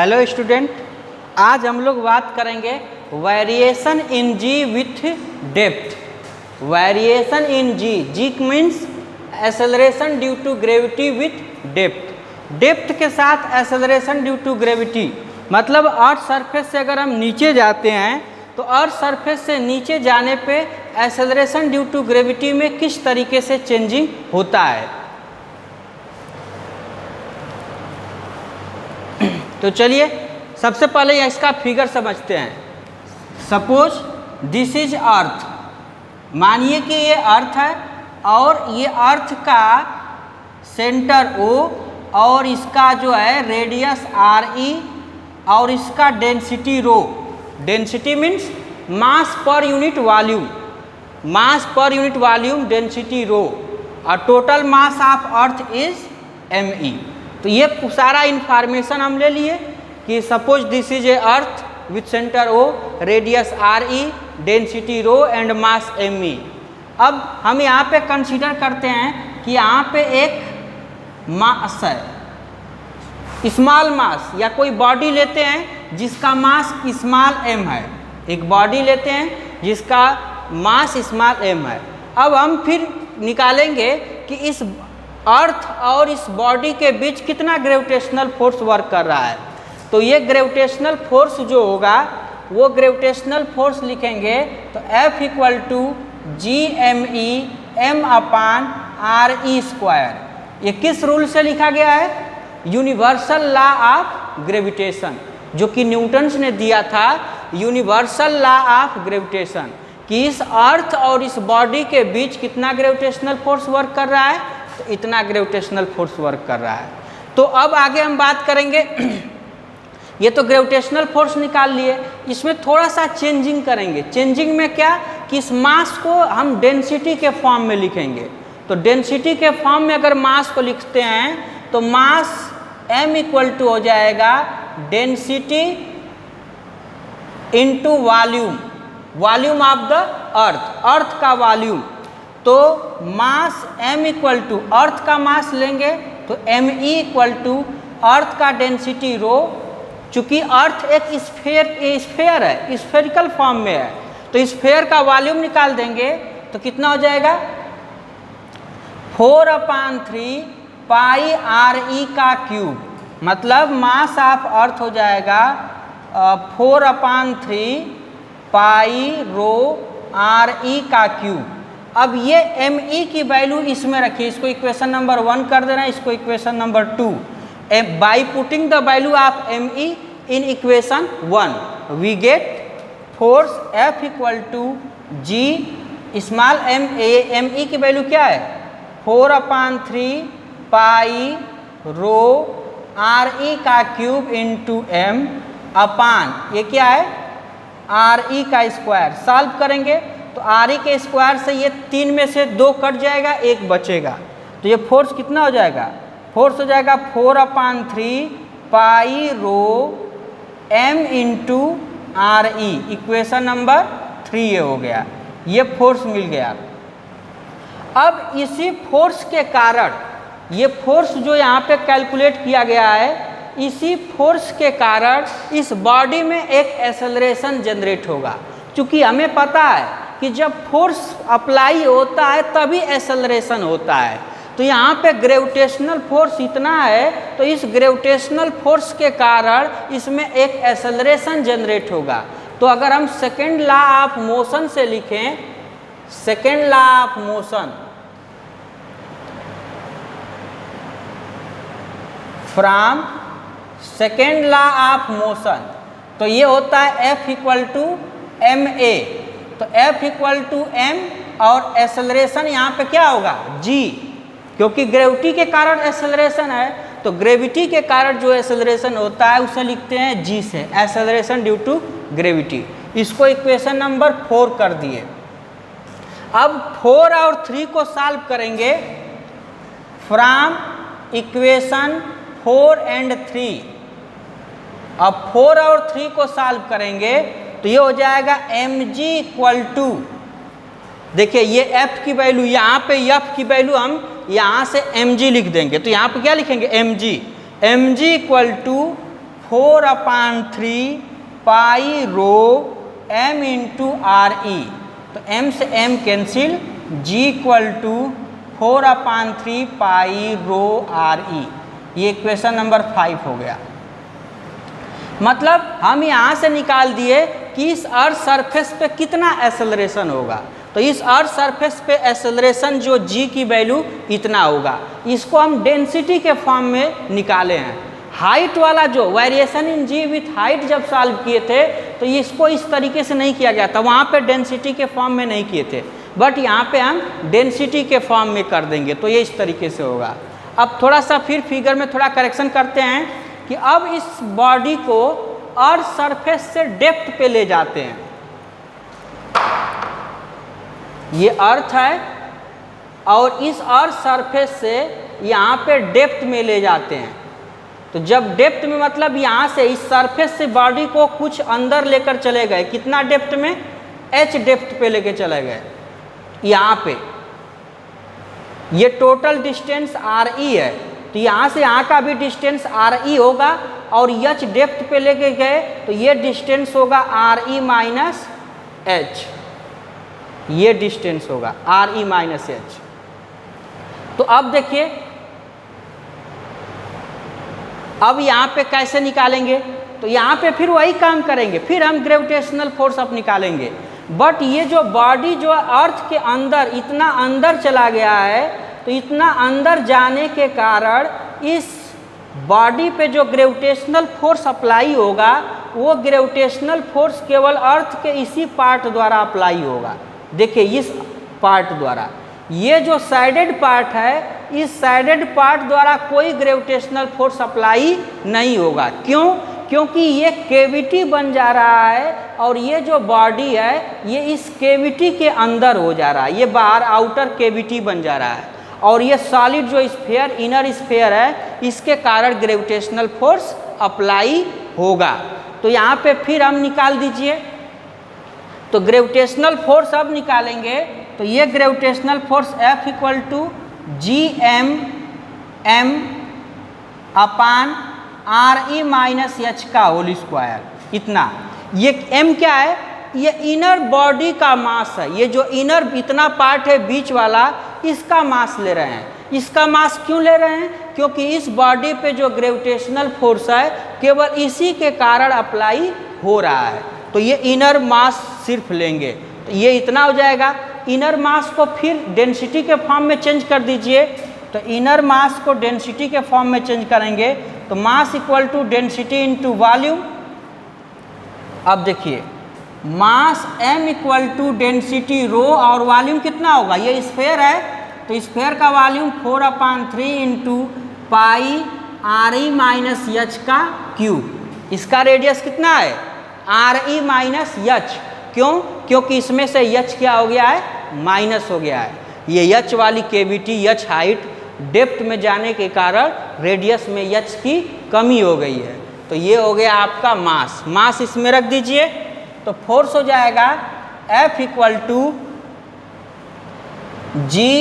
Hello student, आज हम लोग बात करेंगे variation in G with depth. Variation in G, G means acceleration due to gravity with depth. डेप्थ के साथ एक्सेलरेशन ड्यू टू ग्रेविटी, मतलब अर्थ सरफेस से अगर हम नीचे जाते हैं तो अर्थ सरफेस से नीचे जाने पे एक्सेलरेशन ड्यू टू ग्रेविटी में किस तरीके से चेंजिंग होता है। तो चलिए सबसे पहले इसका फिगर समझते हैं। सपोज दिस इज अर्थ, मानिए कि ये अर्थ है और ये अर्थ का सेंटर O और इसका जो है रेडियस RE और इसका density rho. Density means mass per unit volume, मास per unit volume density rho, और total mass of earth is ME। तो ये सारा इंफॉर्मेशन हम ले लिए कि suppose this is a earth with centre O, radius RE, density rho and mass ME। अब हम यहाँ पे कंसीडर करते हैं कि यहाँ पे एक मास है, स्मॉल मास, या कोई बॉडी लेते हैं जिसका मास स्मॉल m है। एक बॉडी लेते हैं जिसका मास स्मॉल m है। अब हम फिर निकालेंगे कि इस अर्थ और इस बॉडी के बीच कितना ग्रेविटेशनल फोर्स वर्क कर रहा है। तो ये ग्रेविटेशनल फोर्स जो होगा वो ग्रेविटेशनल फोर्स लिखेंगे तो F equal to GME m/RE²। ये किस रूल से लिखा गया है? यूनिवर्सल लॉ ऑफ ग्रेविटेशन, जो कि न्यूटन्स ने दिया था। यूनिवर्सल लॉ ऑफ ग्रेविटेशन कि इस अर्थ और इस बॉडी के बीच कितना ग्रेविटेशनल फोर्स वर्क कर रहा है, तो इतना ग्रेविटेशनल फोर्स वर्क कर रहा है। तो अब आगे हम बात करेंगे ये तो ग्रेविटेशनल फोर्स निकाल लिए, इसमें थोड़ा सा चेंजिंग करेंगे। चेंजिंग में क्या कि इस मास को हम डेंसिटी के फॉर्म में लिखेंगे। तो डेंसिटी के फॉर्म में अगर मास को लिखते हैं तो मास m इक्वल टू हो जाएगा density into volume, volume of the earth, earth का वॉल्यूम। तो mass m equal to earth का मास लेंगे तो ME इक्वल टू अर्थ का डेंसिटी रो। चूंकि अर्थ एक स्फेयर है, स्फेरिकल फॉर्म में है, तो स्फेयर का वॉल्यूम निकाल देंगे तो कितना हो जाएगा 4/3 पाई RE का क्यूब। मतलब मास ऑफ अर्थ हो जाएगा 4/3 पाई रो RE का क्यूब। अब ये ME की वैल्यू इसमें रखिए, इसको इक्वेशन नंबर 1 कर देना, इसको equation number 2। By putting the value of ME in equation 1, we get force F equal to G small m a। ME की वैल्यू क्या है 4/3 पाई रो RE का क्यूब इंटू M अपान ये क्या है RE का स्क्वायर। सॉल्व करेंगे तो RE के स्क्वायर से ये 3 में से 2 कट जाएगा, 1 बचेगा। तो ये फोर्स कितना हो जाएगा? फोर्स हो जाएगा 4/3 pi rho M into RE। Equation number 3 ये हो गया, ये फोर्स मिल गया। अब इसी फोर्स के कारण ये फोर्स जो यहाँ पे कैलकुलेट किया गया है, इसी फोर्स के कारण इस बॉडी में एक एक्सेलरेशन जनरेट होगा। क्योंकि हमें पता है कि जब फोर्स अप्लाई होता है तभी एक्सेलरेशन होता है। तो यहाँ पे ग्रेविटेशनल फोर्स इतना है, तो इस ग्रेविटेशनल फोर्स के कारण इसमें एक एक्सेलरेशन जनरेट होगा। तो अगर हम सेकेंड लॉ ऑफ मोशन से लिखें, second law of motion from second law of motion, तो ये होता है F इक्वल टू MA। तो F इक्वल टू M और एक्सेलरेशन यहाँ पे क्या होगा G, क्योंकि ग्रेविटी के कारण एक्सेलरेशन है। तो ग्रेविटी के कारण जो एक्सेलरेशन होता है उसे लिखते हैं G से, एक्सेलरेशन ड्यू टू ग्रेविटी। इसको इक्वेशन नंबर 4 कर दिए। अब 4 और 3 को सॉल्व करेंगे फ्रॉम इक्वेशन 4 एंड 3। अब 4 और 3 को सॉल्व करेंगे तो ये हो जाएगा mg इक्वल टू, देखिए ये F की वैल्यू, यहाँ पे F की वैल्यू हम यहाँ से mg लिख देंगे। तो यहाँ पे क्या लिखेंगे mg equal to 4/3 pi rho m into R E. तो m से m cancel, g equal to 4/3 pi rho R E. ये इक्वेशन नंबर 5 हो गया। मतलब हम यहाँ से निकाल दिए कि इस अर्थ सरफेस पे कितना एक्सेलरेशन होगा। तो इस अर्थ सरफेस पे एक्सेलरेशन जो g की वैल्यू इतना होगा। इसको हम डेंसिटी के फॉर्म में निकाले हैं। हाइट वाला जो variation in g with height जब सॉल्व किए थे तो इसको इस तरीके से नहीं किया गया था, वहाँ पे डेंसिटी के फॉर्म में नहीं किए थे, बट यहाँ पे हम डेंसिटी के फॉर्म में कर देंगे। तो ये इस तरीके से होगा। अब थोड़ा सा फिर फिगर में थोड़ा करेक्शन करते हैं कि अब इस बॉडी को अर्थ सरफेस से डेप्थ पे ले जाते हैं। ये अर्थ है और इस अर्थ सरफेस से यहाँ पे डेप्थ में ले जाते हैं। तो जब डेप्थ में मतलब यहाँ से इस सरफेस से बॉडी को कुछ अंदर लेकर चले गए, कितना डेप्थ में, h डेप्थ पे लेके चले गए। यहाँ पे ये टोटल डिस्टेंस आर ई है, तो यहाँ से यहाँ का भी डिस्टेंस आर ई होगा और h डेप्थ पे लेके गए तो ये डिस्टेंस होगा आर ई माइनस एच। ये डिस्टेंस होगा आर ई माइनस एच। तो अब देखिए, अब यहाँ पे कैसे निकालेंगे, तो यहाँ पे फिर वही काम करेंगे, फिर हम ग्रेविटेशनल फोर्स अब निकालेंगे। बट ये जो बॉडी जो अर्थ के अंदर इतना अंदर चला गया है, तो इतना अंदर जाने के कारण इस बॉडी पे जो ग्रेविटेशनल फोर्स अप्लाई होगा वो ग्रेविटेशनल फोर्स केवल अर्थ के इसी पार्ट द्वारा अप्लाई होगा। देखिए इस पार्ट द्वारा, ये जो साइडेड पार्ट है, इस साइडेड पार्ट द्वारा कोई ग्रेविटेशनल फोर्स अप्लाई नहीं होगा। क्यों? क्योंकि ये केविटी बन जा रहा है और ये जो बॉडी है ये इस केविटी के अंदर हो जा रहा है, ये बाहर आउटर केविटी बन जा रहा है और ये सॉलिड जो स्फीयर इनर स्फीयर है इसके कारण ग्रेविटेशनल फोर्स अप्लाई होगा। तो यहाँ पे फिर हम निकाल दीजिए। तो ग्रेविटेशनल फोर्स अब निकालेंगे, तो ये gravitational force F equal to G M upon R E minus H का होल स्क्वायर, इतना। ये m क्या है? ये इनर बॉडी का मास है। ये जो इनर इतना पार्ट है बीच वाला, इसका मास ले रहे हैं। इसका मास क्यों ले रहे हैं? क्योंकि इस बॉडी पे जो ग्रेविटेशनल फोर्स है केवल इसी के कारण अप्लाई हो रहा है। तो ये इनर मास सिर्फ लेंगे, तो ये इतना हो जाएगा। इनर मास को फिर डेंसिटी के फॉर्म में चेंज कर दीजिए। तो इनर मास को डेंसिटी के फॉर्म में चेंज करेंगे तो mass equal to density into volume. अब देखिए, mass m equal to density rho और वॉल्यूम कितना होगा? ये स्फीयर है तो स्फीयर का volume 4/3 into pi R E minus H का क्यूब। इसका रेडियस कितना है? Are E minus H. क्यों? क्योंकि इसमें से एच क्या हो गया है? माइनस हो गया है। ये एच वाली केविटी, एच हाइट डेप्थ में जाने के कारण रेडियस में एच की कमी हो गई है। तो ये हो गया आपका मास। मास इसमें रख दीजिए तो फोर्स हो जाएगा F equal to g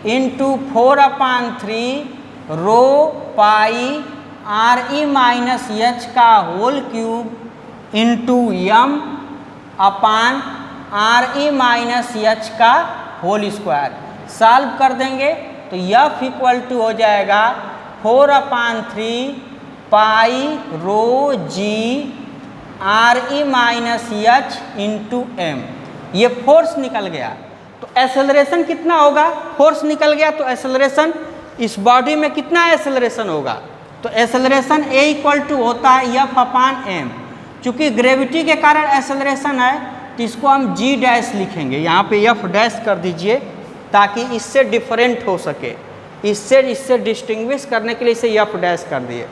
into 4/3 rho pi R E minus H का whole cube into m upon R E minus H का होल स्क्वायर। सॉल्व कर देंगे तो F इक्वल टू हो जाएगा 4/3 पाई रो जी R E minus H into M. ये force निकल गया। तो एक्सेलरेशन कितना होगा? फोर्स निकल गया तो एक्सेलरेशन इस बॉडी में कितना एक्सेलरेशन होगा? तो एक्सेलरेशन A इक्वल टू होता है F अपान m। चूँकि ग्रेविटी के कारण एक्सेलरेशन है तो इसको हम G डैश लिखेंगे। यहाँ पे F डैश कर दीजिए ताकि इससे डिफरेंट हो सके, इससे डिस्टिंग्विश करने के लिए इसे F डैश कर दिए।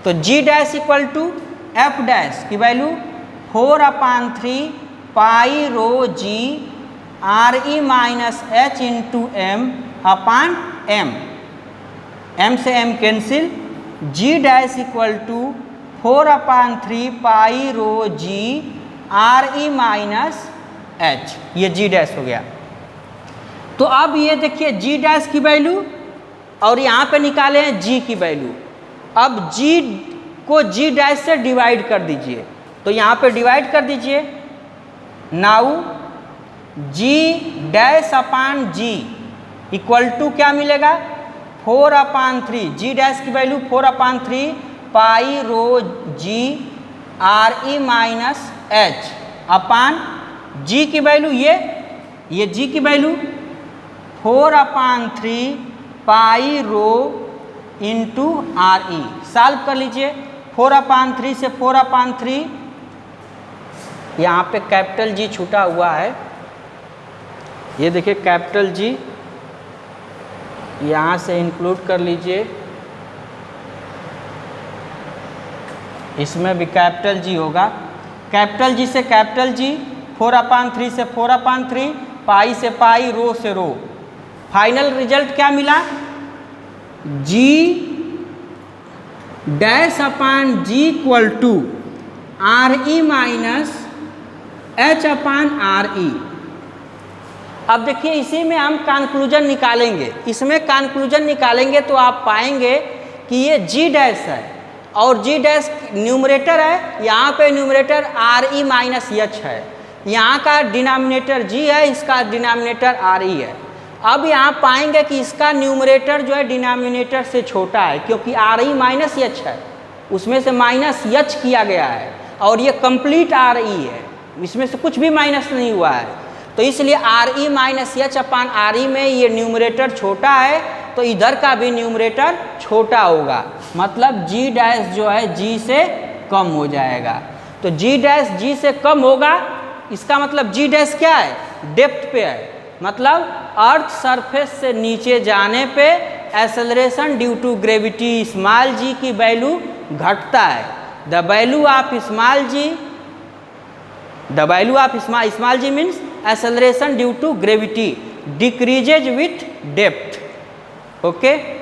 तो G dash equal to F dash की वैल्यू 4/3 पाई रो जी R E minus H into M upon m। m से m cancel. G dash equal to 4/3 pi rho ji R E minus H. ये G dash हो गया। तो अब ये देखिए G dash की वैल्यू और यहाँ पे निकाले हैं G की वैल्यू। अब G को जी डैश से डिवाइड कर दीजिए। तो यहाँ पे डिवाइड कर दीजिए। Now G dash upon ji equal to क्या मिलेगा 4/3। जी डैश की वैल्यू 4/3 पाई रो जी R E minus H upon G की वैल्यू ये जी की value 4/3 pi rho into R E. Solve कर लीजिए। 4/3 से 4/3, यहाँ पे कैपिटल जी छूटा हुआ है, ये देखिए कैपिटल जी यहाँ से इंक्लूड कर लीजिए, इसमें भी कैपिटल जी होगा। कैपिटल जी से कैपिटल जी, 4/3 से 4/3, पाई से पाई, रो से रो। फाइनल रिजल्ट क्या मिला? G dash upon ji equal to R E minus H upon R E. अब देखिए इसी में हम कंक्लूजन निकालेंगे। इसमें कंक्लूजन निकालेंगे तो आप पाएंगे कि ये जी डैश है और जी डैश न्यूमरेटर है, यहाँ पे numerator are E minus H है, यहाँ का डिनोमिनेटर जी है, इसका डिनोमिनेटर आर ई है। अब यहाँ पाएंगे कि इसका न्यूमरेटर जो है डिनोमिनेटर से छोटा है, क्योंकि आर ई माइनस एच है, उसमें से माइनस एच किया गया है, और ये कंप्लीट आर ई है, इसमें से कुछ भी माइनस नहीं हुआ है। तो इसलिए are E minus H upon R ई में ये न्यूमरेटर छोटा है, तो इधर का भी न्यूमरेटर छोटा होगा, मतलब जी डैश जो है जी से कम हो जाएगा। तो जी डैश जी से कम होगा, इसका मतलब जी डैश क्या है? डेप्थ पे है, मतलब अर्थ सरफेस से नीचे जाने पे acceleration due to gravity small g की वैल्यू घटता है। The value of small g means acceleration due to gravity decreases with depth. Okay.